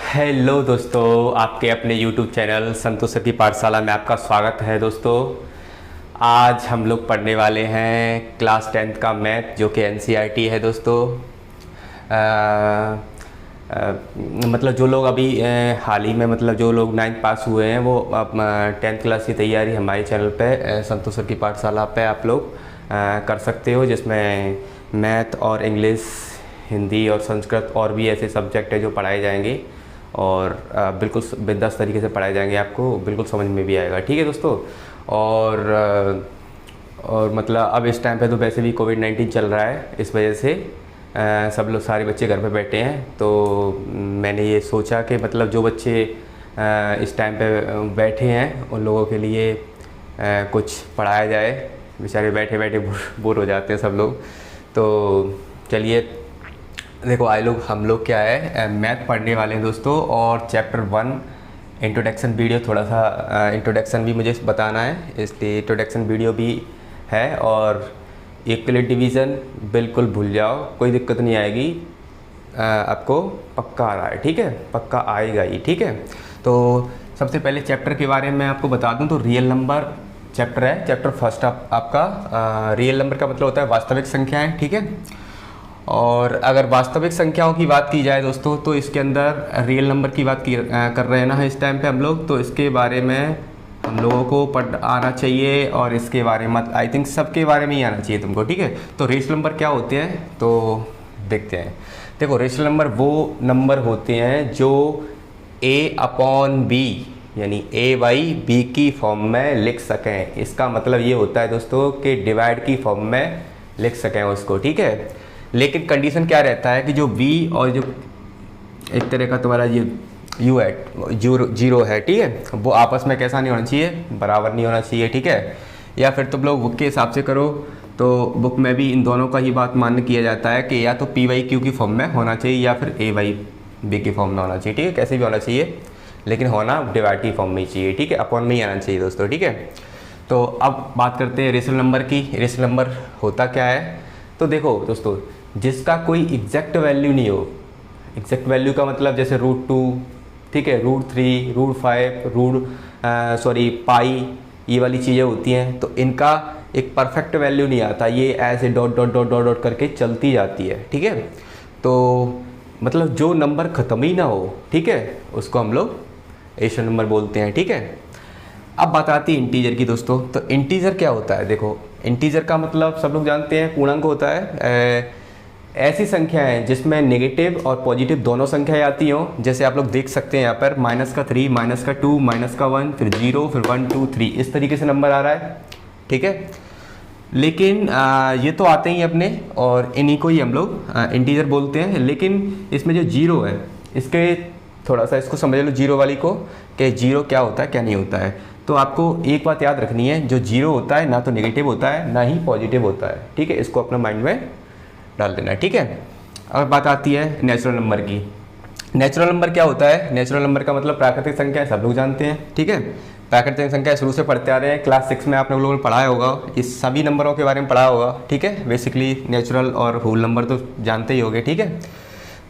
Hello दोस्तों, आपके अपने YouTube चैनल संतोष सर की पाठशाला में आपका स्वागत है। दोस्तों, आज हम लोग पढ़ने वाले हैं क्लास 10th का मैथ, जो कि NCERT है। दोस्तों, मतलब जो लोग अभी हाल ही में, मतलब जो लोग 9th पास हुए हैं, वो 10th क्लास की तैयारी हमारे चैनल पे संतोष सर की पाठशाला पे आप लोग कर सकते हो, जिसमें मैथ और इंग्लिश, हिंदी और संस्कृत और भी ऐसे सब्जेक्ट है जो पढ़ाए जाएंगे और बिल्कुल बिंदास तरीके से पढ़ाए जाएंगे। आपको बिल्कुल समझ में भी आएगा। ठीक है दोस्तों। और मतलब अब इस टाइम पे तो वैसे भी कोविड-19 चल रहा है, इस वजह से सब लोग, सारे बच्चे घर पे बैठे हैं। तो मैंने ये सोचा कि मतलब जो बच्चे इस टाइम पे बैठे हैं उन लोगों के लिए कुछ पढ़ाया जाए। बेचारे बैठे बैठे बोर हो जाते हैं सब लोग। तो चलिए, देखो हम लोग क्या है, मैथ पढ़ने वाले हैं दोस्तों। और चैप्टर 1 इंट्रोडक्शन वीडियो, थोड़ा सा इंट्रोडक्शन भी मुझे बताना है, इसलिए इंट्रोडक्शन वीडियो भी है। और यूक्लिड डिवीज़न बिल्कुल भूल जाओ, कोई दिक्कत नहीं आएगी, आपको पक्का आ रहा है। ठीक है, पक्का आएगा ही। ठीक है। तो सबसे पहले चैप्टर के बारे में आपको बता दूं तो रियल नंबर चैप्टर है। चैप्टर फर्स्ट आपका रियल नंबर का मतलब होता है वास्तविक संख्याएं। ठीक है। और अगर वास्तविक संख्याओं की बात की जाए दोस्तों, तो इसके अंदर रियल नंबर की बात कर रहे हैं ना इस टाइम पे हम लोग, तो इसके बारे में हम लोगों को पढ़ आना चाहिए। और इसके बारे में आई थिंक सबके बारे में ही आना चाहिए तुमको। ठीक है। तो रेशनल नंबर क्या होते हैं तो देखते हैं। देखो, रेशनल नंबर वो नंबर होते हैं जो A/B यानी A/B की फॉर्म में लिख सकें। इसका मतलब ये होता है दोस्तों कि डिवाइड की फॉर्म में लिख सकें उसको। ठीक है। लेकिन कंडीशन क्या रहता है कि जो v और जो एक तरह का तुम्हारा ये u है, जीरो है, ठीक है, वो आपस में कैसा नहीं होना चाहिए, बराबर नहीं होना चाहिए। ठीक है। या फिर तुम लोग बुक के हिसाब से करो तो बुक में भी इन दोनों का ही बात मान्य किया जाता है कि या तो p/q की फॉर्म में होना चाहिए या फिर A/B की फॉर्म में होना चाहिए। ठीक है, कैसे भी होना चाहिए, लेकिन होना डिवाइड की फॉर्म में ही चाहिए। ठीक है, अपॉन में ही आना चाहिए दोस्तों। ठीक है। तो अब बात करते हैं रेशनल नंबर की। रेशनल नंबर होता क्या है, तो देखो दोस्तों, जिसका कोई एग्जैक्ट वैल्यू नहीं हो। एग्जैक्ट वैल्यू का मतलब जैसे √2, ठीक है, √3, √5, पाई, ये वाली चीज़ें होती हैं। तो इनका एक परफेक्ट वैल्यू नहीं आता, ये ऐसे dot dot dot dot dot करके चलती जाती है। ठीक है। तो मतलब जो नंबर ख़त्म ही ना हो, ठीक है, उसको हम लोग रेशनल नंबर बोलते हैं। ठीक है। अब बात आती है इंटीजर की दोस्तों। तो इंटीजर क्या होता है, देखो, इंटीजर का मतलब सब लोग जानते हैं, पूर्णांक होता है। ऐसी संख्या है जिसमें नेगेटिव और पॉजिटिव दोनों संख्याएं आती हों। जैसे आप लोग देख सकते हैं यहाँ पर -3, -2, -1, फिर 0, फिर 1, 2, 3, इस तरीके से नंबर आ रहा है। ठीक है। लेकिन ये तो आते ही अपने, और इन्हीं को ही हम लोग इंटीजर बोलते हैं। लेकिन इसमें जो 0 है, इसके थोड़ा सा इसको समझ लो, 0 वाली को, कि 0 क्या होता है क्या नहीं होता है। तो आपको एक बात याद रखनी है, जो 0 होता है ना तो नेगेटिव होता है ना ही पॉजिटिव होता है। ठीक है, इसको अपना माइंड में डाल देना है। ठीक है। अब बात आती है नेचुरल नंबर की। नेचुरल नंबर क्या होता है, नेचुरल नंबर का मतलब प्राकृतिक संख्या है, सब लोग जानते हैं। ठीक है। प्राकृतिक संख्या शुरू से पढ़ते आ रहे हैं, क्लास 6 में आप लोगों ने पढ़ाया होगा, इस सभी नंबरों के बारे में पढ़ा होगा। ठीक है। बेसिकली नेचुरल और होल नंबर तो जानते ही होंगे। ठीक है।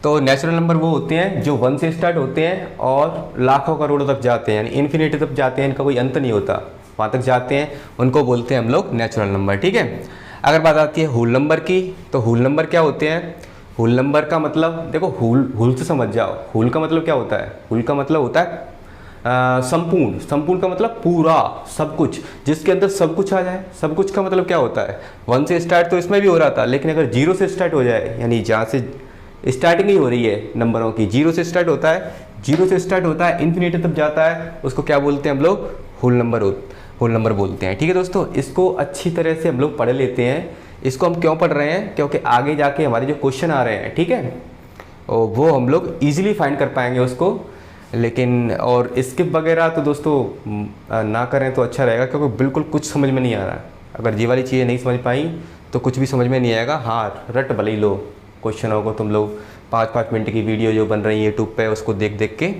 तो नेचुरल नंबर वो होते हैं जो 1 से स्टार्ट होते हैं और लाखों करोड़ों तक जाते हैं, यानी इन्फिनिटी तक जाते हैं, इनका कोई अंत नहीं होता, वहाँ तक जाते हैं, उनको बोलते हैं हम लोग नेचुरल नंबर। ठीक है। अगर बात आती है होल नंबर की, तो होल नंबर क्या होते हैं, होल नंबर का मतलब देखो, होल से समझ जाओ। होल का मतलब क्या होता है, होल का मतलब होता है संपूर्ण। संपूर्ण का मतलब पूरा, सब कुछ, जिसके अंदर सब कुछ आ जाए। सब कुछ का मतलब क्या होता है, 1 से स्टार्ट तो इसमें भी हो रहा था, लेकिन अगर 0 से स्टार्ट हो जाए, यानी जहाँ से स्टार्टिंग ही हो रही है नंबरों की, 0 से स्टार्ट होता है, 0 से स्टार्ट होता है, इन्फिनिटी तक जाता है, उसको क्या बोलते हैं हम लोग, होल नंबर बोलते हैं। ठीक है दोस्तों, इसको अच्छी तरह से हम लोग पढ़ लेते हैं। इसको हम क्यों पढ़ रहे हैं, क्योंकि आगे जाके हमारे जो क्वेश्चन आ रहे हैं, ठीक है, और वो हम लोग ईजिली फाइंड कर पाएंगे उसको। लेकिन और स्किप वगैरह तो दोस्तों ना करें तो अच्छा रहेगा, क्योंकि बिल्कुल कुछ समझ में नहीं आ रहा है। अगर ये वाली चीज़ें नहीं समझ पाई तो कुछ भी समझ में नहीं आएगा। हाँ, रट भले ही लो क्वेश्चनों को, तुम लोग 5-5 मिनट की वीडियो जो बन रही है यूट्यूब पे, उसको देख देख के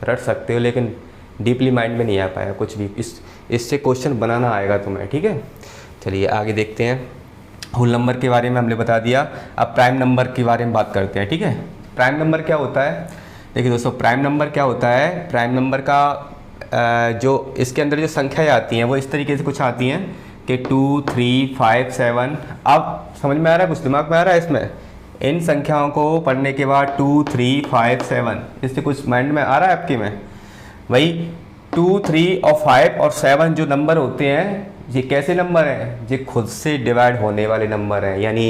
रट सकते हो, लेकिन डीपली माइंड में नहीं आ पाया कुछ भी। इससे क्वेश्चन बनाना आएगा तुम्हें। ठीक है। चलिए आगे देखते हैं। होल नंबर के बारे में हमने बता दिया। अब प्राइम नंबर के बारे में बात करते हैं। ठीक है। प्राइम नंबर क्या होता है, देखिए दोस्तों, प्राइम नंबर क्या होता है, प्राइम नंबर का जो इसके अंदर जो संख्याएं आती हैं वो इस तरीके से कुछ आती हैं कि 2, 3, 5, 7। अब समझ में आ रहा है, कुछ दिमाग में आ रहा है इसमें? इन संख्याओं को पढ़ने के बाद 2, 3, 5, 7 इससे कुछ माइंड में आ रहा है आपके में? वही 2, 3 और 5 और 7 जो नंबर होते हैं, ये कैसे नंबर हैं? ये खुद से डिवाइड होने वाले नंबर हैं। यानी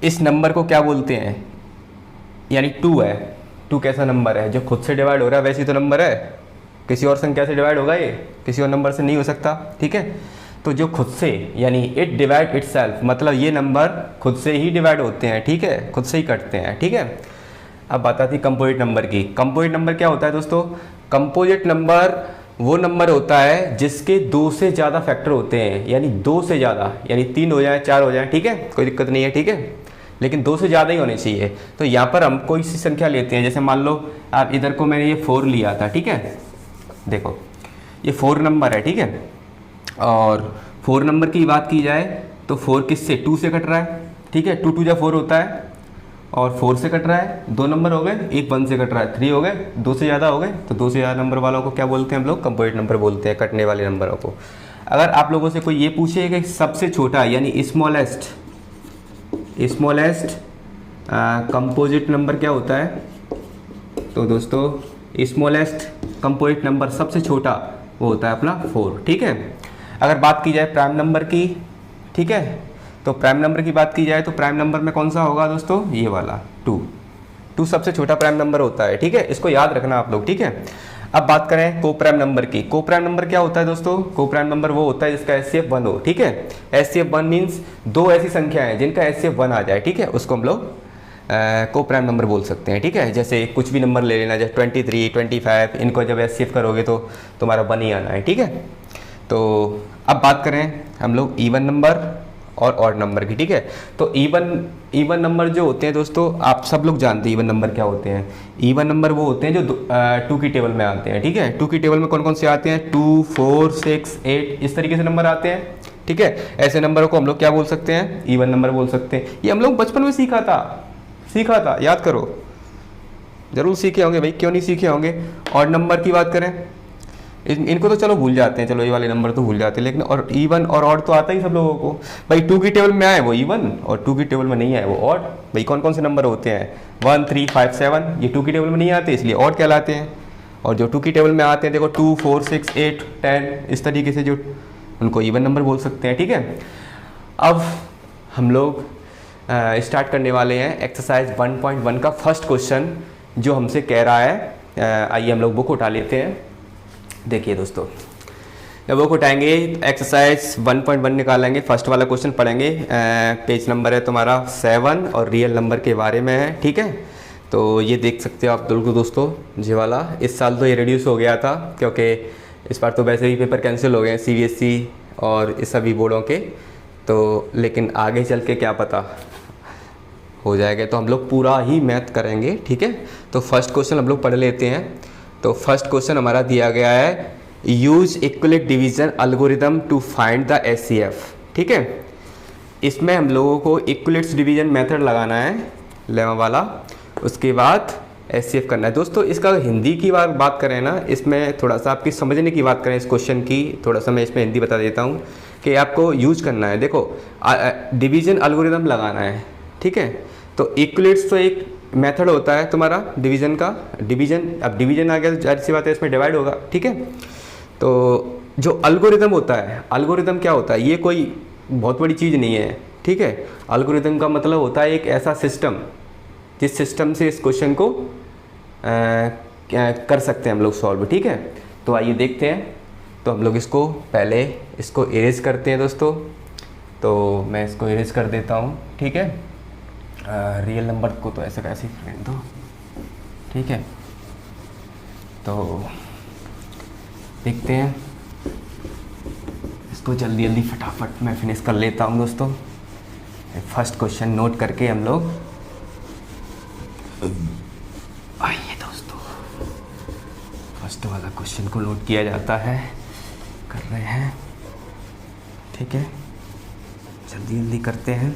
इस नंबर को क्या बोलते हैं? यानी 2 है। 2 कैसा नंबर है? जो खुद से डिवाइड हो रहा है वैसे तो नंबर है, किसी और संख्या से डिवाइड होगा ये? किसी और नंबर से नहीं हो सकता, ठीक है। तो जो खुद से, यानी इट डिवाइड इटसेल्फ, मतलब ये नंबर खुद से ही डिवाइड होते हैं, ठीक है, खुद से ही कटते हैं, ठीक है। अब बात आती है कंपोजिट नंबर की। कंपोजिट नंबर क्या होता है दोस्तों? कंपोजिट नंबर वो नंबर होता है जिसके 2 से ज़्यादा फैक्टर होते हैं, यानी 2 से ज़्यादा, यानी 3 हो जाए, 4 हो जाए, ठीक है, कोई दिक्कत नहीं है, ठीक है, लेकिन 2 से ज़्यादा ही होने चाहिए। तो यहाँ पर हम कोई सी संख्या लेते हैं, जैसे मान लो आप इधर को मैंने ये 4 लिया था, ठीक है, देखो ये 4 नंबर है, ठीक है, और 4 नंबर की बात की जाए तो 4 किससे? 2 से कट रहा है, ठीक है, 2 2 जा 4 होता है, और 4 से कट रहा है, 2 नंबर हो गए, एक 1 से कट रहा है, 3 हो गए, 2 से ज़्यादा हो गए, तो 2 से ज़्यादा नंबर वालों को क्या बोलते हैं हम लोग? कंपोजिट नंबर बोलते हैं, कटने वाले नंबरों को। अगर आप लोगों से कोई ये पूछे कि सबसे छोटा यानी स्मॉलेस्ट कंपोजिट नंबर क्या होता है, तो दोस्तों स्मॉलेस्ट कंपोजिट नंबर सबसे छोटा वो होता है अपना 4, ठीक है। अगर बात की जाए प्राइम नंबर की, ठीक है, तो प्राइम नंबर की बात की जाए तो प्राइम नंबर में कौन सा होगा दोस्तों? ये वाला 2 सबसे छोटा प्राइम नंबर होता है, ठीक है, इसको याद रखना आप लोग, ठीक है। अब बात करें को प्राइम नंबर की। को प्राइम नंबर क्या होता है दोस्तों? को प्राइम नंबर वो होता है जिसका HCF 1 हो, ठीक है। HCF 1 मीन्स 2 ऐसी संख्या है जिनका HCF 1 आ जाए, ठीक है, उसको हम लोग को प्राइम नंबर बोल सकते हैं, ठीक है। जैसे कुछ भी नंबर ले लेना, जैसे 23, 25, इनको जब HCF करोगे तो तुम्हारा 1 ही आना है, ठीक है। तो अब बात करें हम लोग इवन नंबर और ऑड नंबर की, ठीक है। तो इवन नंबर जो होते हैं दोस्तों, आप सब लोग जानते हैं इवन नंबर क्या होते हैं। इवन नंबर वो होते हैं जो 2 की टेबल में आते हैं, ठीक है। 2 की टेबल में कौन कौन से आते हैं? 2, 4, 6, 8 इस तरीके से नंबर आते हैं, ठीक है। ऐसे नंबरों को हम लोग क्या बोल सकते हैं? इवन नंबर बोल सकते हैं। ये हम लोग बचपन में सीखा था, याद करो, जरूर सीखे होंगे भाई, क्यों नहीं सीखे होंगे। ऑड नंबर की बात करें, इनको तो चलो भूल जाते हैं, चलो ये वाले नंबर तो भूल जाते हैं, लेकिन और इवन और ऑड तो आता ही सब लोगों को भाई। 2 की टेबल में आए वो इवन, और 2 की टेबल में नहीं आए वो ऑड। भाई कौन कौन से नंबर होते हैं? 1, 3, 5, 7, ये 2 की टेबल में नहीं आते, इसलिए ऑड कहलाते हैं। और जो 2 की टेबल में आते हैं, देखो 2, 4, 6, 8, 10 इस तरीके से, जो उनको इवन नंबर बोल सकते हैं, ठीक है। अब हम लोग स्टार्ट करने वाले हैं एक्सरसाइज 1.1 का फर्स्ट क्वेश्चन जो हमसे कह रहा है। आइए हम लोग बुक उठा लेते हैं। देखिए दोस्तों, जब बुक उठाएंगे एक्सरसाइज 1.1 निकालेंगे, फर्स्ट वाला क्वेश्चन पढ़ेंगे। पेज नंबर है तुम्हारा 7 और रियल नंबर के बारे में है, ठीक है। तो ये देख सकते हो आप दोस्तों, ये वाला इस साल तो ये रिड्यूस हो गया था क्योंकि इस बार तो वैसे ही पेपर कैंसिल हो गए CBSE और इस सभी बोर्डों के, तो लेकिन आगे चल के क्या पता हो जाएगा, तो हम लोग पूरा ही मैथ करेंगे, ठीक है। तो फर्स्ट क्वेश्चन हम लोग पढ़ लेते हैं। तो फर्स्ट क्वेश्चन हमारा दिया गया है, use Euclid division algorithm to find the HCF, ठीक है। इसमें हम लोगों को इक्वलेट्स डिवीजन मेथड लगाना है, लेमा वाला, उसके बाद HCF करना है। दोस्तों इसका हिंदी की बात करें ना, इसमें थोड़ा सा आपकी समझने की बात करें इस क्वेश्चन की, थोड़ा सा मैं इसमें हिंदी बता देता हूँ कि आपको यूज करना है। देखो डिवीजन एल्गोरिथम लगाना है, ठीक है। तो इक्वलेट्स तो एक मेथड होता है तुम्हारा डिवीजन का, अब डिवीजन आ गया तो जाहिर सी बात है इसमें डिवाइड होगा, ठीक है। तो जो एल्गोरिथम होता है, एल्गोरिथम क्या होता है? ये कोई बहुत बड़ी चीज़ नहीं है, ठीक है। एल्गोरिथम का मतलब होता है एक ऐसा सिस्टम जिस सिस्टम से इस क्वेश्चन को कर सकते हैं हम लोग सॉल्व, ठीक है। तो आइए देखते हैं। तो हम लोग इसको पहले इसको इरेज करते हैं दोस्तों। तो मैं इसको इरेज कर देता हूँ, ठीक है। रियल नंबर को तो ऐसे कैसे रहने दो, ठीक है। तो देखते हैं इसको जल्दी जल्दी फटाफट मैं फिनिश कर लेता हूँ दोस्तों। फर्स्ट क्वेश्चन नोट करके हम लोग आइए दोस्तों, फर्स्ट वाला क्वेश्चन को नोट किया जाता है, कर रहे हैं, ठीक है। जल्दी जल्दी करते हैं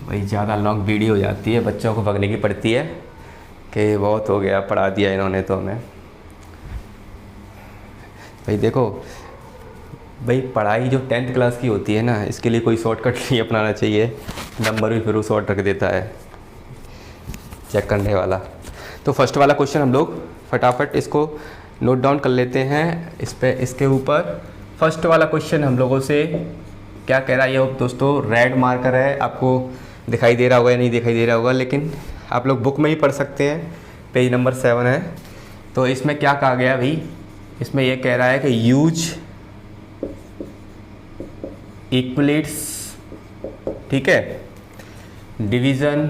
भाई, ज़्यादा लॉन्ग वीडियो हो जाती है, बच्चों को भगने की पड़ती है, कि बहुत हो गया, पढ़ा दिया इन्होंने तो हमें। भाई देखो भाई, पढ़ाई जो 10th क्लास की होती है ना, इसके लिए कोई शॉर्टकट नहीं अपनाना चाहिए, नंबर भी फिर वो शॉर्ट रख देता है चेक करने वाला। तो फर्स्ट वाला क्वेश्चन हम लोग फटाफट इसको नोट डाउन कर लेते हैं। इसके ऊपर फर्स्ट वाला क्वेश्चन हम लोगों से क्या कह रहा है, ये दोस्तों रेड मार्कर है, आपको दिखाई दे रहा होगा या नहीं दिखाई दे रहा होगा, लेकिन आप लोग बुक में ही पढ़ सकते हैं। पेज नंबर 7 है। तो इसमें क्या कहा गया भाई, इसमें ये कह रहा है कि यूज इक्वलेट्स, ठीक है, division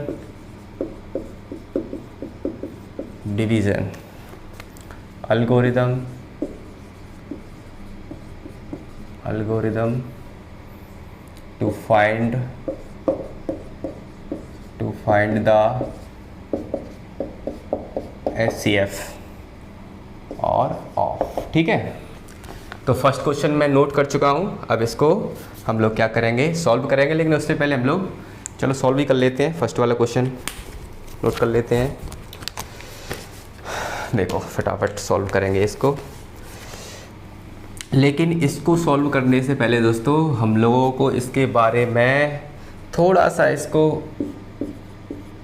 algorithm to find the HCF और ऑफ, ठीक है। तो फर्स्ट क्वेश्चन मैं नोट कर चुका हूँ। अब इसको हम लोग क्या करेंगे, सॉल्व करेंगे, लेकिन उससे पहले हम लोग चलो सॉल्व भी कर लेते हैं। फर्स्ट वाला क्वेश्चन नोट कर लेते हैं, देखो फटाफट सॉल्व करेंगे इसको। लेकिन इसको सॉल्व करने से पहले दोस्तों हम लोगों को इसके बारे में थोड़ा सा इसको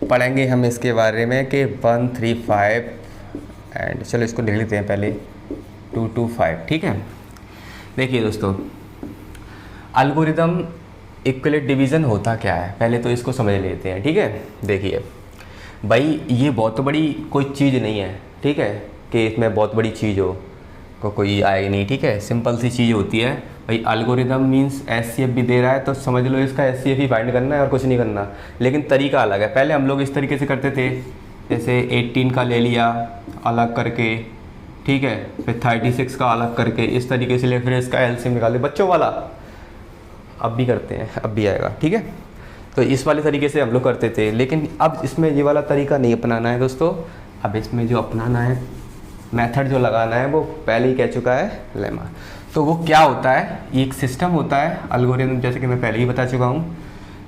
पढ़ेंगे हम इसके बारे में कि 135 एंड चलो इसको लिख लेते हैं पहले 225, ठीक है। देखिए दोस्तों, एल्गोरिदम इक्विलेट डिवीज़न होता क्या है, पहले तो इसको समझ लेते हैं, ठीक है। देखिए भाई, ये बहुत बड़ी कोई चीज़ नहीं है, ठीक है, कि इसमें बहुत बड़ी चीज़ हो को कोई आएगी नहीं, ठीक है। सिंपल सी चीज़ होती है भाई। एल्गोरिदम मींस HCF भी दे रहा है तो समझ लो इसका HCF ही फाइंड करना है और कुछ नहीं करना, लेकिन तरीका अलग है। पहले हम लोग इस तरीके से करते थे, जैसे 18 का ले लिया अलग करके, ठीक है, फिर 36 का अलग करके, इस तरीके से ले, फिर इसका LCM निकाले, बच्चों वाला अब भी करते हैं, अब भी आएगा, ठीक है। तो इस वाले तरीके से हम लोग करते थे, लेकिन अब इसमें ये वाला तरीका नहीं अपनाना है दोस्तों। अब इसमें जो अपनाना है, मेथड जो लगाना है, वो पहले ही कह चुका है लेमा। तो वो क्या होता है, एक सिस्टम होता है एल्गोरिथम, जैसे कि मैं पहले ही बता चुका हूँ।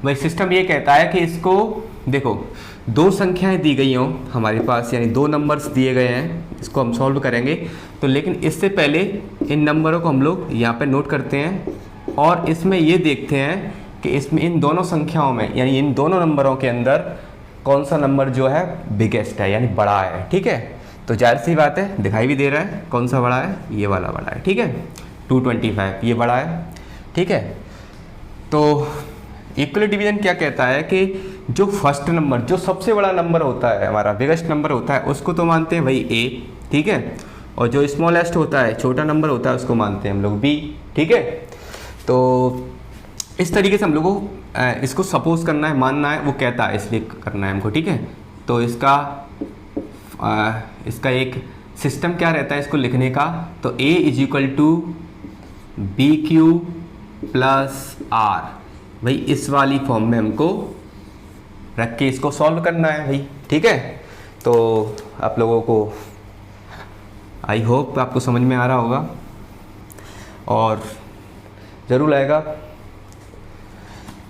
भाई सिस्टम ये कहता है कि इसको देखो, दो संख्याएं दी गई हों हमारे पास, यानी दो नंबर्स दिए गए हैं, इसको हम सॉल्व करेंगे। तो लेकिन इससे पहले इन नंबरों को हम लोग यहाँ पे नोट करते हैं और इसमें ये देखते हैं कि इसमें इन दोनों संख्याओं में, यानी इन दोनों नंबरों के अंदर कौन सा नंबर जो है बिगेस्ट है, यानी बड़ा है, ठीक है। तो जाहिर सी बात है, दिखाई भी दे रहा है कौन सा बड़ा है, ये वाला बड़ा है, ठीक है, 225 ये बड़ा है, ठीक है। तो इक्वल डिवीजन क्या कहता है कि जो फर्स्ट नंबर, जो सबसे बड़ा नंबर होता है, हमारा बिगेस्ट नंबर होता है, उसको तो मानते हैं भाई A, ठीक है, और जो स्मॉलेस्ट होता है, छोटा नंबर होता है, उसको मानते हैं हम लोग B, ठीक है। तो इस तरीके से हम लोगों को इसको सपोज करना है, मानना है, वो कहता है, इसलिए करना है हमको, ठीक है। तो इसका एक सिस्टम क्या रहता है इसको लिखने का, तो A = BQ + R, भाई इस वाली फॉर्म में हमको रख के इसको सॉल्व करना है भाई, ठीक है। तो आप लोगों को आई होप आपको समझ में आ रहा होगा और ज़रूर आएगा।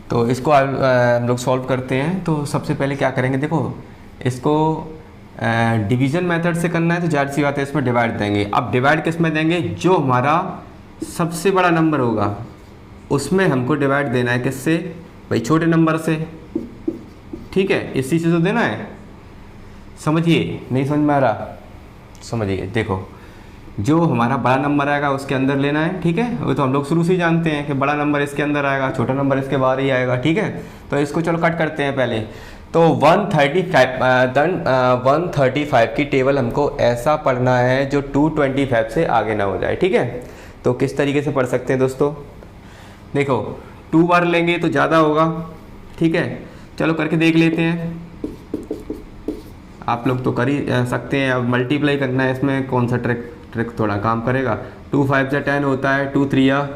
तो इसको हम लोग सॉल्व करते हैं। तो सबसे पहले क्या करेंगे, देखो इसको डिवीज़न मेथड से करना है, तो जाहिर सी बात है इसमें डिवाइड देंगे। अब डिवाइड किस में देंगे, जो हमारा सबसे बड़ा नंबर होगा उसमें हमको डिवाइड देना है, किससे भाई, छोटे नंबर से, ठीक है, इसी से तो देना है। समझिए, नहीं समझ में आ रहा, समझिए। देखो जो हमारा बड़ा नंबर आएगा उसके अंदर लेना है, ठीक है, वो तो हम लोग शुरू से ही जानते हैं कि बड़ा नंबर इसके अंदर आएगा, छोटा नंबर इसके बाहर ही आएगा, ठीक है। तो इसको चलो कट करते हैं पहले। तो 135 की टेबल हमको ऐसा पढ़ना है जो 225 से आगे ना हो जाए, ठीक है। तो किस तरीके से पढ़ सकते हैं दोस्तों, देखो 2 बार लेंगे तो ज़्यादा होगा, ठीक है, चलो करके देख लेते हैं। आप लोग तो कर ही सकते हैं। अब मल्टीप्लाई करना है, इसमें कौन सा ट्रिक थोड़ा काम करेगा। 2 5 जा 10 होता है, 2 3 या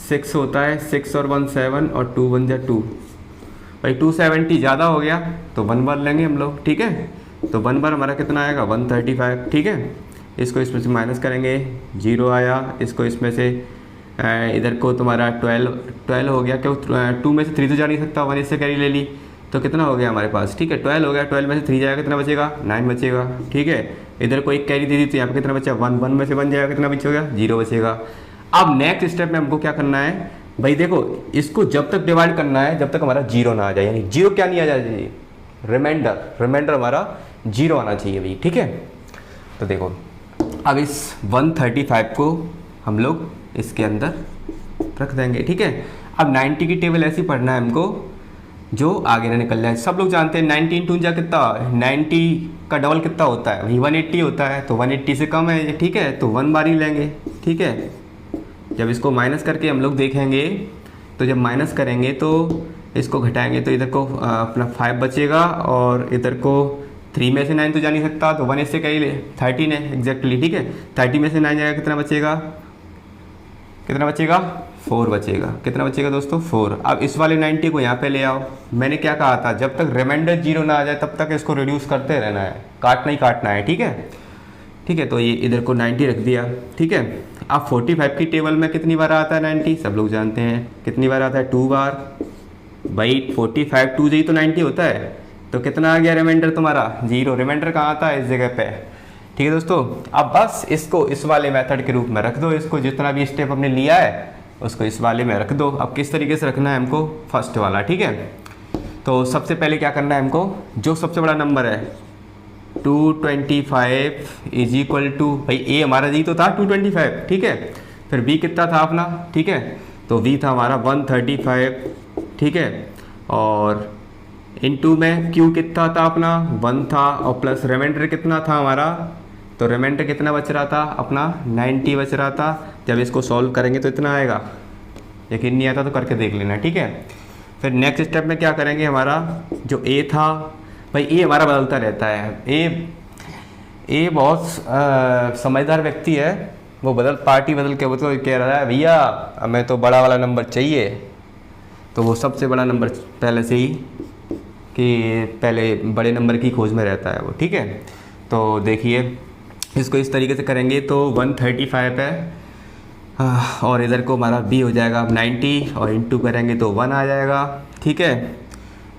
6 होता है, 6 और 1 7 और 2 1 जा 2, भाई 270 ज़्यादा हो गया तो 1 बार लेंगे हम लोग, ठीक है। तो 1 बार हमारा कितना आएगा, 135, ठीक है। इसको इसमें से माइनस करेंगे, 0 आया, इसको इसमें से इधर को तुम्हारा 12 हो गया, क्यों 2 में से 3 तो जा नहीं सकता, 1 इससे कैरी ले ली, तो कितना हो गया हमारे पास, ठीक है 12 हो गया, 12 में से 3 जाएगा कितना बचेगा, 9 बचेगा, ठीक है। इधर को एक कैरी दे दी तो यहाँ पे कितना बचा, 1, 1 में से 1 जाएगा कितना बचेगा, 0 बचेगा। अब नेक्स्ट स्टेप में हमको क्या करना है भाई, देखो इसको जब तक डिवाइड करना है जब तक हमारा 0 ना आ जाए, यानी 0 क्या नहीं आ जाए, रिमाइंडर हमारा 0 आना चाहिए भाई, ठीक है। तो देखो अब इस 135 को हम लोग इसके अंदर रख देंगे, ठीक है। अब 90 की टेबल ऐसी पढ़ना है हमको जो आगे ना निकल जाए। सब लोग जानते हैं 90 इंटू जा कितना, 90 का डबल कितना होता है वही 180 होता है, तो 180 से कम है, ठीक है, तो 1 बार ही लेंगे, ठीक है। जब इसको माइनस करके हम लोग देखेंगे तो जब माइनस करेंगे तो इसको घटाएंगे तो इधर को अपना 5 बचेगा और इधर को 3 में से 9 तो जा नहीं सकता, तो 1 इससे कहीं ले 13 है एग्जैक्टली, ठीक है। 30 में से 9 जाएगा कितना बचेगा, 4 बचेगा, कितना बचेगा दोस्तों 4। अब इस वाले 90 को यहाँ पे ले आओ। मैंने क्या कहा था, जब तक रिमाइंडर 0 ना आ जाए तब तक इसको रिड्यूस करते रहना है, काटना ही काटना है, ठीक है, ठीक है। तो ये इधर को 90 रख दिया, ठीक है। अब 45 की टेबल में कितनी बार आता है 90, सब लोग जानते हैं कितनी बार आता है, 2 बार भाई। 45 2 जी तो 90 होता है, तो कितना आ गया रिमाइंडर तुम्हारा 0। रिमाइंडर कहाँ आता है, इस जगह पे, ठीक है दोस्तों। अब बस इसको इस वाले मेथड के रूप में रख दो, इसको जितना भी स्टेप हमने लिया है उसको इस वाले में रख दो। अब किस तरीके से रखना है हमको, फर्स्ट वाला, ठीक है। तो सबसे पहले क्या करना है हमको, जो सबसे बड़ा नंबर है 225 इज इक्वल टू, भाई ए हमारा जी तो था 225, ठीक है। फिर बी कितना था अपना, ठीक है, तो बी था हमारा 135, ठीक है। और इनटू में क्यू कितना था अपना 1 था, और प्लस रिमाइंडर कितना था हमारा, तो रिमाइंडर कितना बच रहा था अपना 90 बच रहा था। जब इसको सॉल्व करेंगे तो इतना आएगा, यकीन नहीं आता तो करके देख लेना, ठीक है। फिर नेक्स्ट स्टेप में क्या करेंगे, हमारा जो ए था भाई, ए हमारा बदलता रहता है, ए बहुत समझदार व्यक्ति है, वो पार्टी बदल के वो तो कह रहा है भैया हमें तो बड़ा वाला नंबर चाहिए, तो वो सबसे बड़ा नंबर पहले से ही कि पहले बड़े नंबर की खोज में रहता है वो, ठीक है। तो देखिए इसको इस तरीके से करेंगे तो 135 है और इधर को हमारा बी हो जाएगा 90 और इंटू करेंगे तो 1 आ जाएगा, ठीक है।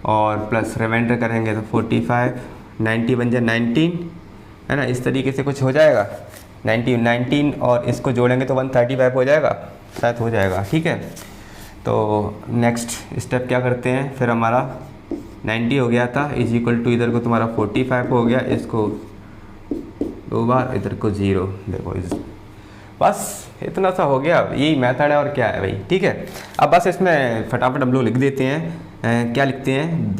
और प्लस रिमाइंडर करेंगे तो 45, 90 बन जाए 19, है ना, इस तरीके से कुछ हो जाएगा। 19 और इसको जोड़ेंगे तो 135 हो जाएगा, शायद हो जाएगा, ठीक है। तो नेक्स्ट स्टेप क्या करते हैं, फिर हमारा 90 हो गया था इज इक्वल टू इधर को तुम्हारा 45 हो गया, इसको 2 बार, इधर को 0, देखो बस इतना सा हो गया, यही मेथड है और क्या है भाई, ठीक है। अब बस इसमें फटाफट हम लोग लिख देते हैं, क्या लिखते हैं,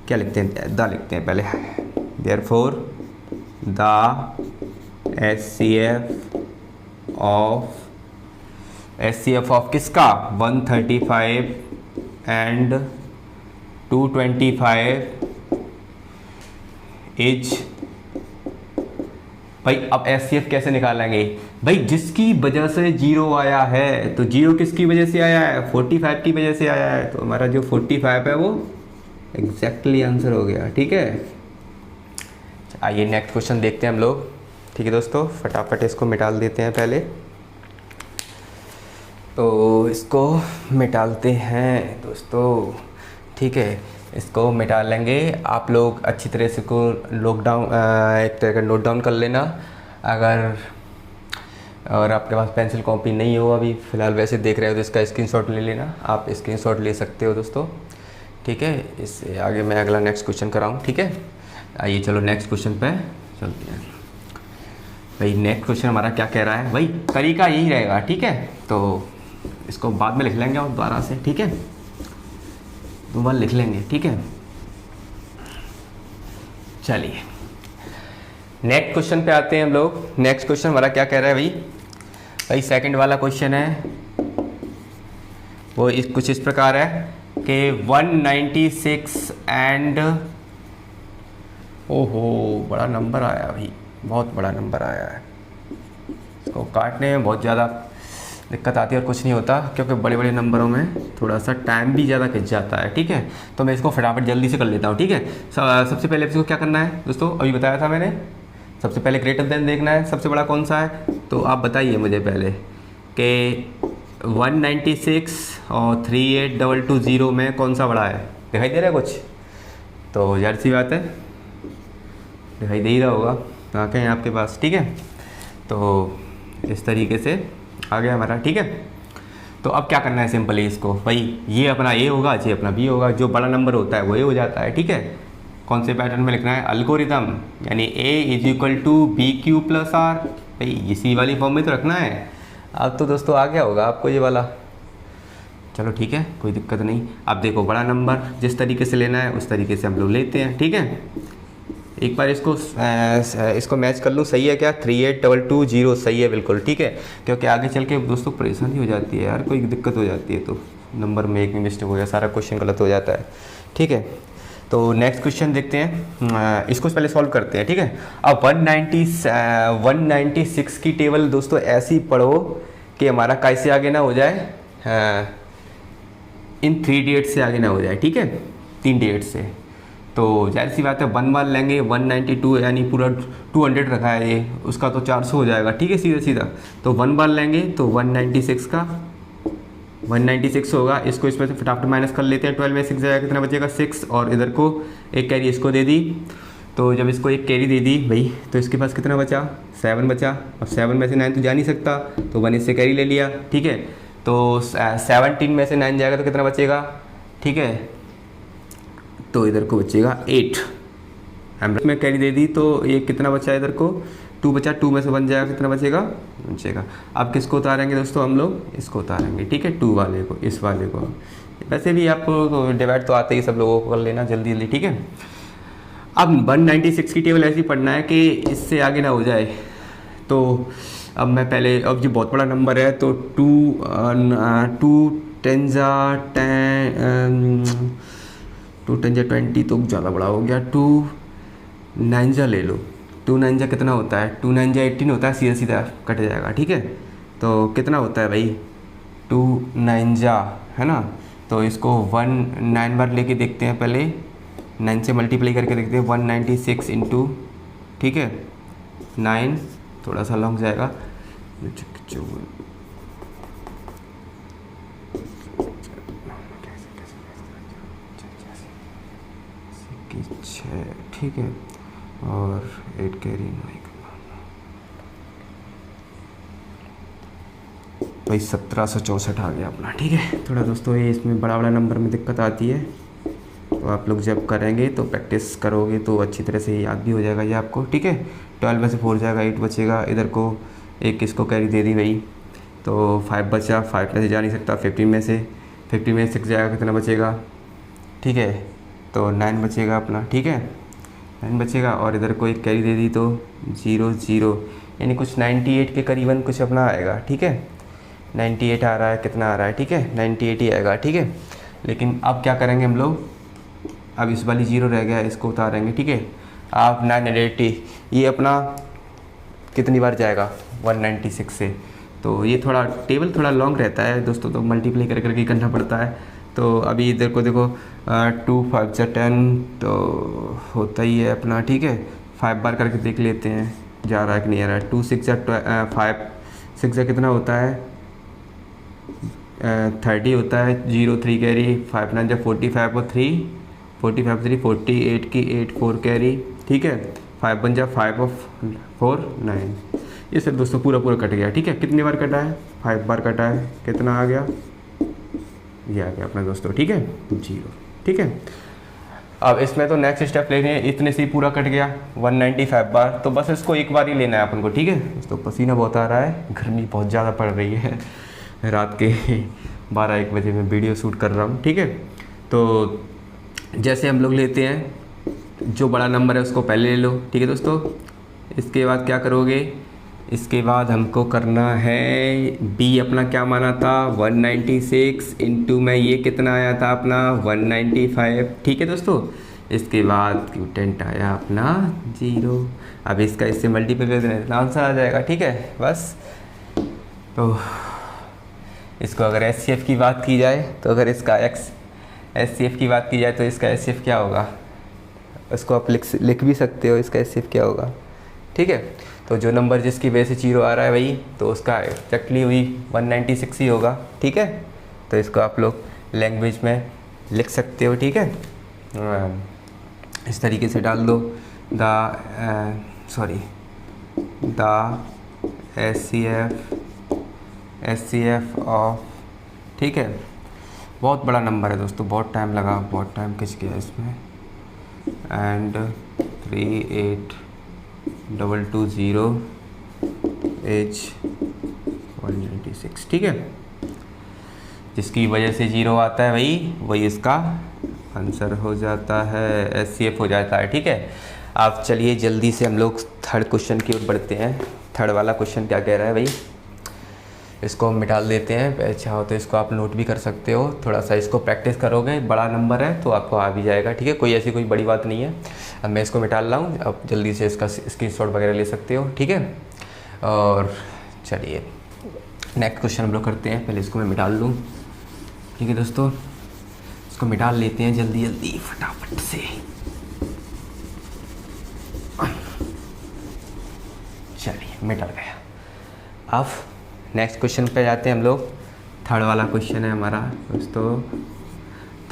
क्या लिखते हैं, द लिखते हैं पहले, देयरफॉर द एचसीएफ ऑफ किसका 135 एंड 225 इज, भाई अब एचसीएफ कैसे निकालेंगे भाई, जिसकी वजह से 0 आया है, तो 0 किसकी वजह से आया है, 45 की वजह से आया है, तो हमारा जो 45 है वो एग्जैक्टली आंसर हो गया, ठीक है। आइए नेक्स्ट क्वेश्चन देखते हैं हम लोग, ठीक है दोस्तों। फटाफट इसको मिटाल देते हैं पहले, तो इसको मिटालते हैं दोस्तों, ठीक है। इसको मिटा लेंगे, आप लोग अच्छी तरह से को लॉकडाउन एक तरह का नोट डाउन कर लेना, अगर आपके पास पेंसिल कॉपी नहीं हो अभी फ़िलहाल वैसे देख रहे हो तो इसका स्क्रीनशॉट ले लेना, आप स्क्रीनशॉट ले सकते हो दोस्तों, ठीक है। इससे आगे मैं अगला नेक्स्ट क्वेश्चन कराऊँ, ठीक है। आइए चलो नेक्स्ट क्वेश्चन पे चलते हैं। भाई नेक्स्ट क्वेश्चन हमारा क्या कह रहा है, भाई तरीका यही रहेगा, ठीक है। तो इसको बाद में लिख लेंगे और दोबारा से, ठीक है, दोबारा लिख लेंगे, ठीक है। चलिए नेक्स्ट क्वेश्चन पे आते हैं हम लोग। नेक्स्ट क्वेश्चन हमारा क्या कह रहा है भाई सेकंड वाला क्वेश्चन है वो कुछ इस प्रकार है कि 196 एंड, ओहो बड़ा नंबर आया भाई, बहुत बड़ा नंबर आया है, इसको काटने में बहुत ज़्यादा दिक्कत आती है और कुछ नहीं होता क्योंकि बड़े बड़े नंबरों में थोड़ा सा टाइम भी ज़्यादा खिंच जाता है, ठीक है। तो मैं इसको फटाफट जल्दी से कर लेता हूँ, ठीक है। सबसे पहले इसको क्या करना है दोस्तों, अभी बताया था मैंने, सबसे पहले ग्रेटर देन देखना है, सबसे बड़ा कौन सा है, तो आप बताइए मुझे पहले कि 196 और 38220 में कौन सा बड़ा है? दिखाई दे रहा है कुछ? तो ज़ाहिर सी बात है दिखाई दे ही रहा होगा, आँखें हैं आपके पास, ठीक है। तो इस तरीके से आ गया हमारा, ठीक है। तो अब क्या करना है सिंपली इसको, भाई ये अपना ए होगा, ये अपना बी होगा, जो बड़ा नंबर होता है वो ए हो जाता है, ठीक है। कौन से पैटर्न में लिखना है? एल्गोरिथम, यानी A is equal to B Q plus R, भाई इसी वाली फॉर्म में तो रखना है। अब तो दोस्तों आ गया होगा आपको ये वाला, चलो ठीक है, कोई दिक्कत नहीं। अब देखो बड़ा नंबर जिस तरीके से लेना है उस तरीके से हम लोग लेते हैं, ठीक है। एक बार इसको मैच कर लूँ, सही है क्या? 38220 सही है बिल्कुल, ठीक है। क्योंकि आगे चल के दोस्तों परेशानी हो जाती है यार, कोई दिक्कत हो जाती है तो नंबर में एक भी मिस्टेक हो गया, सारा क्वेश्चन गलत हो जाता है, ठीक है। तो नेक्स्ट क्वेश्चन देखते हैं, इसको पहले सॉल्व करते हैं, ठीक है। अब 196 की टेबल दोस्तों ऐसी पढ़ो कि हमारा कैसे आगे ना हो जाए, इन 3 डेट से आगे ना हो जाए, ठीक है, 3 डेट से। तो जाहिर सी बात है 1 बार लेंगे, 192 यानी पूरा 200 रखा है ये, उसका तो 400 हो जाएगा, ठीक है, सीधा सीधा। तो 1 बार लेंगे तो 196 का 196 होगा, इसको इसमें से फटाफट माइनस कर लेते हैं, 12 में 6 जाएगा, कितना बचेगा? 6, और इधर को एक कैरी इसको दे दी। तो जब इसको एक कैरी दे दी भाई, तो इसके पास कितना बचा? 7 बचा। अब 7 में से 9 तो जा नहीं सकता, तो 1 इससे कैरी ले लिया, ठीक है। तो 17 में से 9 जाएगा तो कितना बचेगा, ठीक है। तो इधर को बचेगा 8, हम में कैरी दे दी तो ये कितना बचा? इधर को 2 बचा, 2 में से 1 जाएगा, कितना बचेगा? अब किसको उतारेंगे दोस्तों? हम लोग इसको उतारेंगे, ठीक है, 2 वाले को, इस वाले को। वैसे भी आपको डिवाइड तो आते ही सब लोगों को कर लेना जल्दी जल्दी, ठीक है। अब 196 की टेबल ऐसी पढ़ना है कि इससे आगे ना हो जाए। तो अब मैं पहले, अब ये बहुत बड़ा नंबर है तो 2 10 10 20 तो ज़्यादा बड़ा हो गया, 2 9 ले लो। 2 9 कितना होता है? 2 9 18 होता है, सीधा सीधा कट जाएगा, ठीक है। तो कितना होता है भाई? 2 9 है ना। तो इसको 9 बार लेके देखते हैं, पहले 9 से मल्टीप्लाई करके देखते हैं, 196 इंटू, ठीक है, 9, थोड़ा सा लॉन्ग जाएगा, 6, ठीक है, और 8 कैरी भाई 1764 आ गया अपना, ठीक है। थोड़ा दोस्तों ये इसमें बड़ा बड़ा नंबर में दिक्कत आती है, तो आप लोग जब करेंगे तो प्रैक्टिस करोगे तो अच्छी तरह से याद भी हो जाएगा ये आपको, ठीक है। 12 में से 4 जाएगा, 8 बचेगा, इधर को एक इसको कैरी दे दी भाई, तो 5 बचा, 5 में से जा नहीं सकता, 15 में से 6 जाएगा, कितना बचेगा, ठीक है। तो 9 बचेगा अपना, ठीक है, 9 बचेगा, और इधर को एक कैरी दे दी तो 0 0, यानी कुछ 98 के करीबन कुछ अपना आएगा, ठीक है। 98 आ रहा है, कितना आ रहा है, ठीक है, 98 ही आएगा, ठीक है। लेकिन अब क्या करेंगे हम लोग, अब इस वाली 0 रह गया, इसको उतारेंगे, ठीक है। आप 980 ये अपना कितनी बार जाएगा? 196 से। तो ये थोड़ा टेबल थोड़ा लॉन्ग रहता है दोस्तों, तो मल्टीप्लाई कर करके करना पड़ता है। तो अभी इधर को देखो, 2 5 10 तो होता ही है अपना, ठीक है। 5 बार करके देख लेते हैं जा रहा है कि नहीं आ रहा है। 2 6 5 6 कितना होता है? 30 होता है, 0 3 कैरी, 5 9 45 और 3 45 3 48 की 8 4 कैरी, ठीक है। 5 बन जा 5 और 4 9, ये सब दोस्तों पूरा कट गया, ठीक है। कितनी बार कटा है? 5 बार कटा है, कितना आ गया? ये आ गया अपना दोस्तों, ठीक है, 0, ठीक है। अब इसमें तो नेक्स्ट स्टेप लेने हैं, इतने से ही पूरा कट गया 195 बार, तो बस इसको एक बार ही लेना है अपन को, ठीक है। दोस्तों पसीना बहुत आ रहा है, गर्मी बहुत ज़्यादा पड़ रही है, रात के 12-1 बजे मैं वीडियो शूट कर रहा हूँ, ठीक है। तो जैसे हम लोग लेते हैं, जो बड़ा नंबर है उसको पहले ले लो, ठीक है दोस्तों। इसके बाद क्या करोगे? इसके बाद हमको करना है बी, अपना क्या माना था? 196 इंटू में ये कितना आया था अपना? 195, ठीक है दोस्तों। इसके बाद क्यूटेंट आया अपना 0, अब इसका इससे मल्टीप्लाई कर देना, आंसर आ जाएगा, ठीक है, बस। तो इसको अगर एचसीएफ की बात की जाए तो अगर इसका एचसीएफ की बात की जाए तो इसका एचसीएफ क्या होगा? इसको आप लिख भी सकते हो, इसका एचसीएफ क्या होगा, ठीक है। तो जो नंबर जिसकी वजह से 0 आ रहा है भाई, तो उसका एक्जैक्टली वही 196 ही होगा। ठीक है, तो इसको आप लोग लैंग्वेज में लिख सकते हो। ठीक है, इस तरीके से डाल दो द SCF ऑफ। ठीक है, बहुत बड़ा नंबर है दोस्तों, बहुत टाइम लगा, बहुत टाइम खिंच गया इसमें। And 38220 H 196। ठीक है, जिसकी वजह से 0 आता है वही इसका आंसर हो जाता है, SCF हो जाता है। ठीक है, अब चलिए जल्दी से हम लोग थर्ड क्वेश्चन की ओर बढ़ते हैं। थर्ड वाला क्वेश्चन क्या कह रहा है भाई, इसको हम मिटा देते हैं। चाहो तो इसको आप नोट भी कर सकते हो, थोड़ा सा इसको प्रैक्टिस करोगे, बड़ा नंबर है तो आपको आ भी जाएगा। ठीक है, कोई ऐसी कोई बड़ी बात नहीं है। अब मैं इसको मिटा रहा हूँ, अब जल्दी से इसका स्क्रीनशॉट वगैरह ले सकते हो। ठीक है, और चलिए नेक्स्ट क्वेश्चन हम लोग करते हैं। पहले इसको मैं मिटा लूँ। ठीक है दोस्तों, इसको मिटा लेते हैं जल्दी जल्दी फटाफट से। चलिए मिट गया। अब नेक्स्ट क्वेश्चन पे जाते हैं हम लोग। थर्ड वाला क्वेश्चन है हमारा दोस्तों।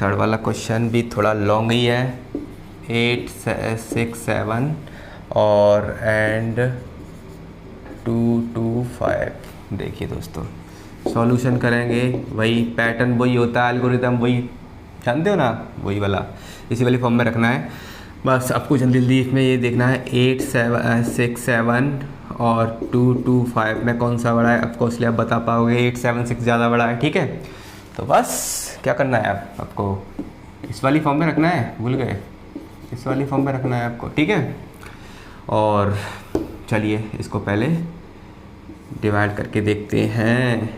थर्ड वाला क्वेश्चन भी थोड़ा लॉन्ग ही है, 867 और एंड 225। देखिए दोस्तों, सॉल्यूशन करेंगे, वही पैटर्न वही होता है, एल्गोरिदम वही जानते हो ना, वही वाला, इसी वाली फॉर्म में रखना है। बस आपको जल्दी जल्दी इसमें ये देखना है 867 और 225 में कौन सा बड़ा है। ऑफकोर्सली आप बता पाओगे 876 ज़्यादा बड़ा है। ठीक है, तो बस क्या करना है आपको इस वाली फॉर्म में रखना है, भूल गए, इस वाली फॉर्म में रखना है आपको। ठीक है, और चलिए इसको पहले डिवाइड करके देखते हैं,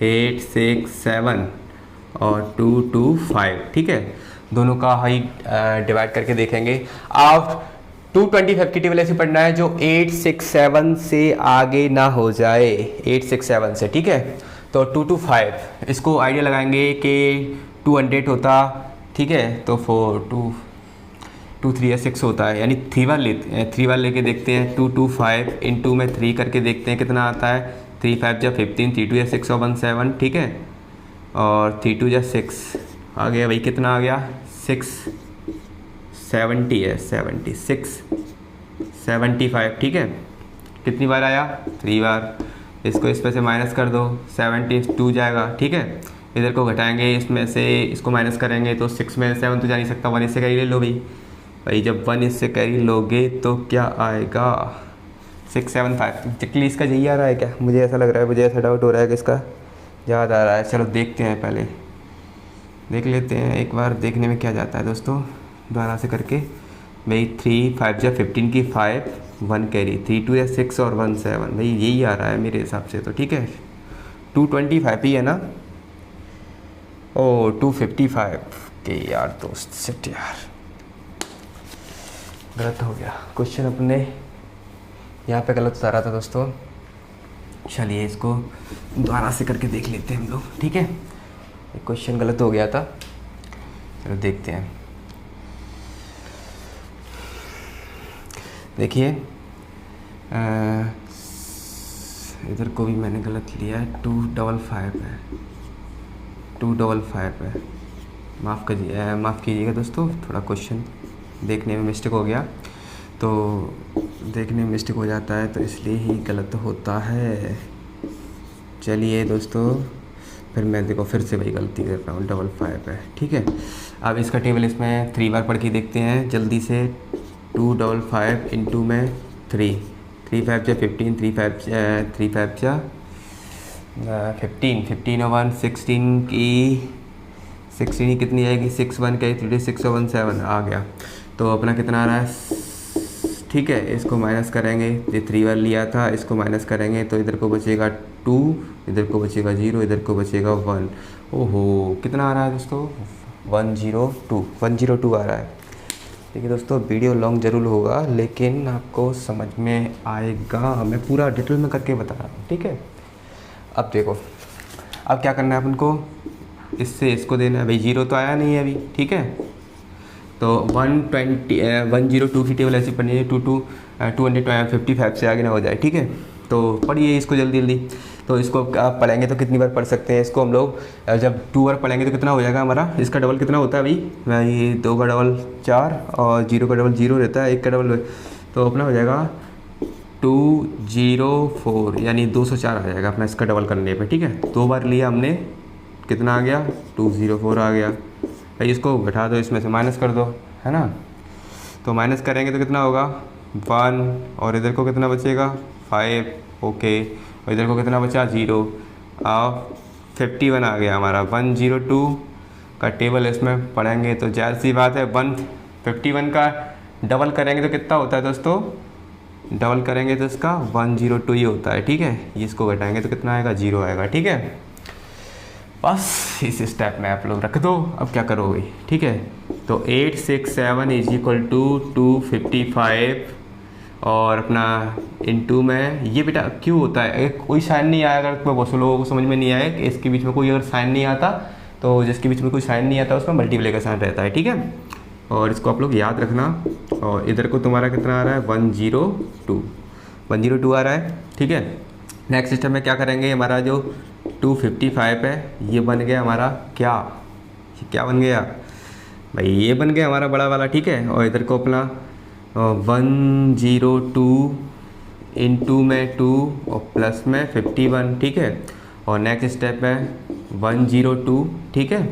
867 और 225। ठीक है, दोनों का हाइट डिवाइड करके देखेंगे। आप 225 की टेबल ऐसी पढ़ना है जो 867 से आगे ना हो जाए, 867 से। ठीक है, तो 225 इसको आइडिया लगाएंगे कि 200 होता। ठीक है, तो 2 3 या 6 होता है, यानी 3 बार लेके देखते हैं। 225 इंटू में 3 करके देखते हैं कितना आता है। 3 5 जा 15, 3 2 या 6 और 1 7। ठीक है, और 3 2 जा 6 आ गया भाई, कितना आ गया 670 है, 75। ठीक है, कितनी बार आया 3 बार। इसको इस पे से माइनस कर दो, 72 जाएगा। ठीक है, इधर को घटाएंगे, इसमें से इसको माइनस करेंगे तो 6 में 7 तो जा नहीं सकता, 1 इससे कैरी ले लो भाई जब 1 इससे कैरी लोगे तो क्या आएगा 675। एक्चुअली इसका यही आ रहा है क्या, मुझे ऐसा लग रहा है, मुझे ऐसा डाउट हो रहा है कि इसका याद आ रहा है। चलो देखते हैं, पहले देख लेते हैं एक बार, देखने में क्या जाता है दोस्तों, दोबारा से करके भाई। 3 5 जा 15 की 5, 1 कैरी, 3 2 या 6 और 1 7 भाई यही आ रहा है मेरे हिसाब से तो। ठीक है, 225 ही है ना, ओ 255 के यार दोस्त, सिट यार गलत हो गया क्वेश्चन, अपने यहाँ पे गलत बता रहा था दोस्तों। चलिए इसको दोबारा से करके देख लेते हैं हम लोग। ठीक है, एक क्वेश्चन गलत हो गया था, चलो देखते हैं। देखिए इधर को भी मैंने गलत लिया है, 255 है, 255 है। माफ़ कीजिएगा दोस्तों, थोड़ा क्वेश्चन देखने में मिस्टेक हो गया, तो देखने में मिस्टेक हो जाता है तो इसलिए ही गलत होता है। चलिए दोस्तों, फिर मैं देखो फिर से वही गलती कर रहा हूँ, 55 है। ठीक है, अब इसका टेबल इसमें 3 बार पढ़ के देखते हैं जल्दी से। 255 इंटू में 3 5 जा 15, 3 5 जा 15 और 1 16 की 16 ही कितनी आएगी, 6 1 का 3 6 और 1 7 आ गया। तो अपना कितना आ रहा है, ठीक है, इसको माइनस करेंगे, ये 3 बार लिया था, इसको माइनस करेंगे तो इधर को बचेगा 2, इधर को बचेगा 0, इधर को बचेगा 1। ओहो, कितना आ रहा है दोस्तों, 102 आ रहा है। देखिए दोस्तों, वीडियो लॉन्ग ज़रूर होगा लेकिन आपको समझ में आएगा, मैं पूरा डिटेल में करके बता रहा हूँ। ठीक है, अब देखो, अब क्या करना है अपन को, इससे इसको देना है भाई, 0 तो आया नहीं है अभी। ठीक है, तो 102 की टेबल ऐसी पढ़नी है 255 से आगे ना हो जाए, ठीक है। तो पढ़िए इसको जल्दी जल्दी। तो इसको आप पढ़ेंगे तो कितनी बार पढ़ सकते हैं इसको हम लोग, जब 2 बार पढ़ेंगे तो कितना हो जाएगा हमारा, इसका डबल कितना होता है भाई 2 का डबल 4 और 0 का डबल 0 रहता है, 1 का डबल, तो अपना हो जाएगा 204 यानी 204 आ जाएगा अपना इसका डबल करने पे, ठीक है। 2 बार लिया हमने, कितना आ गया 204 आ गया भाई। इसको घटा दो, इसमें से माइनस कर दो, है ना। तो माइनस करेंगे तो कितना होगा 1 और इधर को कितना बचेगा 5, ओके। और इधर को कितना बचा 0, 51 आ गया हमारा। 102 का टेबल इसमें पढ़ेंगे तो जाहिर सी बात है 151 का डबल करेंगे तो कितना होता है दोस्तों, डबल करेंगे तो इसका 102 ही होता है, ठीक है। ये इसको घटाएंगे तो कितना आएगा 0 आएगा, ठीक है। बस इस स्टेप में आप लोग रख दो, अब क्या करोगे, ठीक है। तो 867 इज इक्वल टू 255 और अपना इनटू में ये बेटा क्यों होता है, कोई साइन नहीं आया, अगर बहुत से लोगों को समझ में नहीं आया कि इसके बीच में कोई अगर साइन नहीं आता, तो जिसके बीच में कोई साइन नहीं आता उसमें मल्टीप्लाई का साइन रहता है, ठीक है। और इसको आप लोग याद रखना। और इधर को तुम्हारा कितना आ रहा है 102 आ रहा है, ठीक है। नेक्स्ट स्टेप में क्या करेंगे, हमारा जो 255 है ये बन गया हमारा क्या बन गया भाई, ये बन गया हमारा बड़ा वाला, ठीक है। और इधर को अपना 102 इंटू में 2 और प्लस में 51, ठीक है। और नेक्स्ट स्टेप है 102, ठीक है,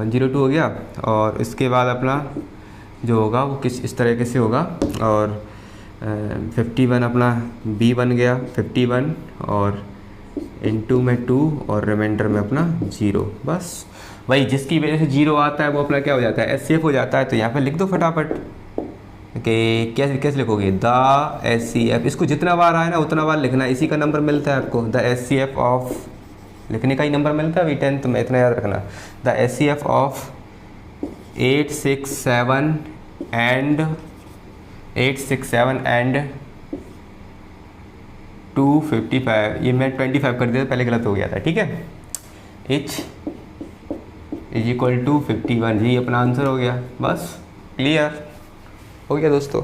102 हो गया। और इसके बाद अपना जो होगा वो इस तरीके से होगा। और 51 अपना b बन गया 51 और इनटू में 2 और रिमाइंडर में अपना 0। बस भाई जिसकी वजह से 0 आता है वो अपना क्या हो जाता है SCF हो जाता है। तो यहाँ पे लिख दो फटाफट कि कैसे लिखोगे द SCF, इसको जितना बार आए ना उतना बार लिखना, इसी का नंबर मिलता है आपको। द SCF ऑफ लिखने का ही नंबर मिलता है अभी 10th में, इतना याद रखना। द SCF ऑफ 867 एंड 255, ये मैं 25 कर दिया था पहले, गलत हो गया था, ठीक है। h इज इक्वल टू 51, जी अपना आंसर हो गया। बस क्लियर हो गया दोस्तों।